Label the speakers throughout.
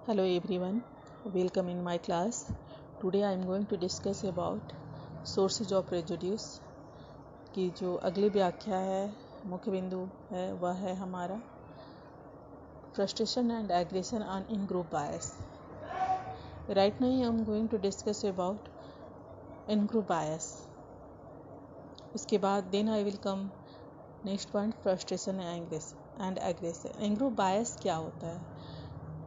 Speaker 1: Hello everyone, welcome in my class. Today I am going to discuss about sources of prejudice की जो अगली व्याख्या है, मुख्य बिंदु है, वह है हमारा frustration and aggression on in group bias. Right now I am going to discuss about in group bias. उसके बाद then I will come next point frustration and aggression. In group bias क्या होता है?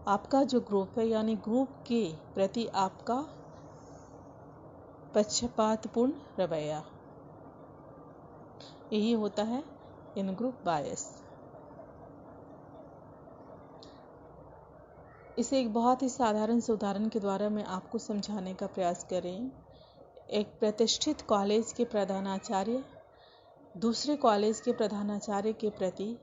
Speaker 1: आपका जो ग्रुप है यानी group के प्रति आपका पक्षपातपूर्ण रवैया, यही होता है इन ग्रुप बायस। इसे एक बहुत ही साधारण से उदाहरण के द्वारा मैं आपको समझाने का प्रयास करें। एक प्रतिष्ठित कॉलेज के प्रधानाचार्य दूसरे कॉलेज के प्रधानाचार्य के प्रति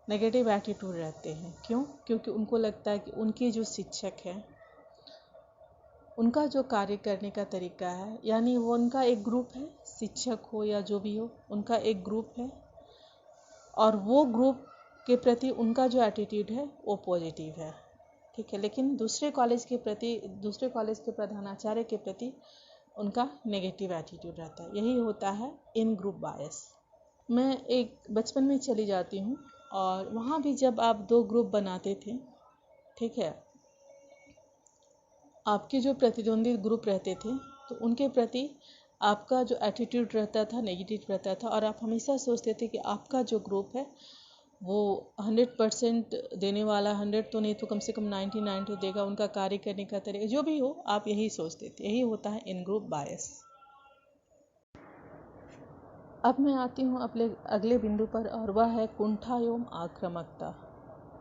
Speaker 1: नेगेटिव एटीट्यूड रहते हैं। क्यों? क्योंकि उनको लगता है कि उनके जो शिक्षक हैं उनका जो कार्य करने का तरीका है, यानी वो उनका एक ग्रुप है, शिक्षक हो या जो भी हो, उनका एक ग्रुप है और वो ग्रुप के प्रति उनका जो एटीट्यूड है वो पॉजिटिव है, ठीक है। लेकिन दूसरे कॉलेज के प्रधानाचार्य के प्रति उनका नेगेटिव एटीट्यूड रहता है। यही होता है इन ग्रुप बायस। मैं एक बचपन में चली जाती हूँ और वहाँ भी जब आप दो ग्रुप बनाते थे, ठीक है, आपके जो प्रतिद्वंदी ग्रुप रहते थे तो उनके प्रति आपका जो एटीट्यूड रहता था नेगेटिव रहता था और आप हमेशा सोचते थे कि आपका जो ग्रुप है वो 100% देने वाला, 100 तो नहीं तो कम से कम 99 तो देगा, उनका कार्य करने का तरीका जो भी हो आप यही सोचते थे। यही होता है इन ग्रुप बायस। अब मैं आती हूँ अपने अगले बिंदु पर और वह है कुंठा एवं आक्रामकता,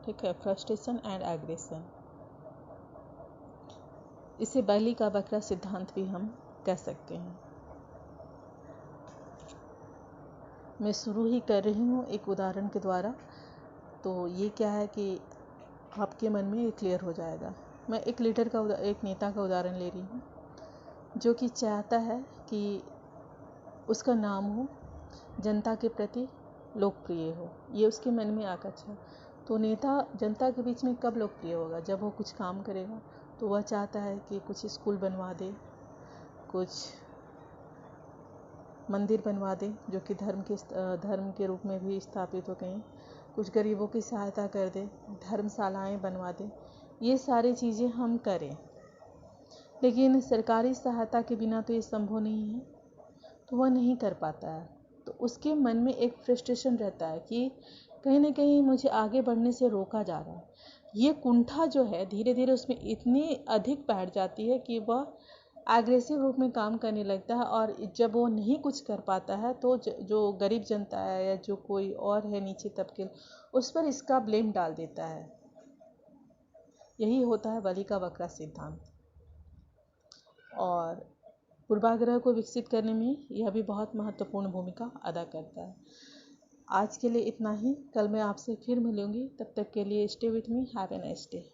Speaker 1: ठीक है, फ्रस्ट्रेशन एंड एग्रेशन। इसे बैली का बकरा सिद्धांत भी हम कह सकते हैं। मैं शुरू ही कर रही हूँ एक उदाहरण के द्वारा, तो ये क्या है कि आपके मन में ये क्लियर हो जाएगा। मैं एक नेता का उदाहरण ले रही हूँ जो कि चाहता है कि उसका नाम हो, जनता के प्रति लोकप्रिय हो, ये उसके मन में आकांक्षा। तो नेता जनता के बीच में कब लोकप्रिय होगा? जब वो कुछ काम करेगा। तो वह चाहता है कि कुछ स्कूल बनवा दे, कुछ मंदिर बनवा दे जो कि धर्म के रूप में भी स्थापित हो, कहीं कुछ गरीबों की सहायता कर दे, धर्मशालाएं बनवा दे, ये सारी चीज़ें हम करें। लेकिन सरकारी सहायता के बिना तो ये संभव नहीं है, तो वह नहीं कर पाता है। तो उसके मन में एक फ्रस्ट्रेशन रहता है कि कहीं ना कहीं मुझे आगे बढ़ने से रोका जा रहा है। ये कुंठा जो है धीरे धीरे उसमें इतनी अधिक बैठ जाती है कि वह एग्रेसिव रूप में काम करने लगता है और जब वो नहीं कुछ कर पाता है तो जो गरीब जनता है या जो कोई और है नीचे तबके, उस पर इसका ब्लेम डाल देता है। यही होता है बलि का बकरा सिद्धांत। और पूर्वाग्रह को विकसित करने में यह भी बहुत महत्वपूर्ण भूमिका अदा करता है। आज के लिए इतना ही। कल मैं आपसे फिर मिलूंगी, तब तक के लिए stay with me. Have a nice day.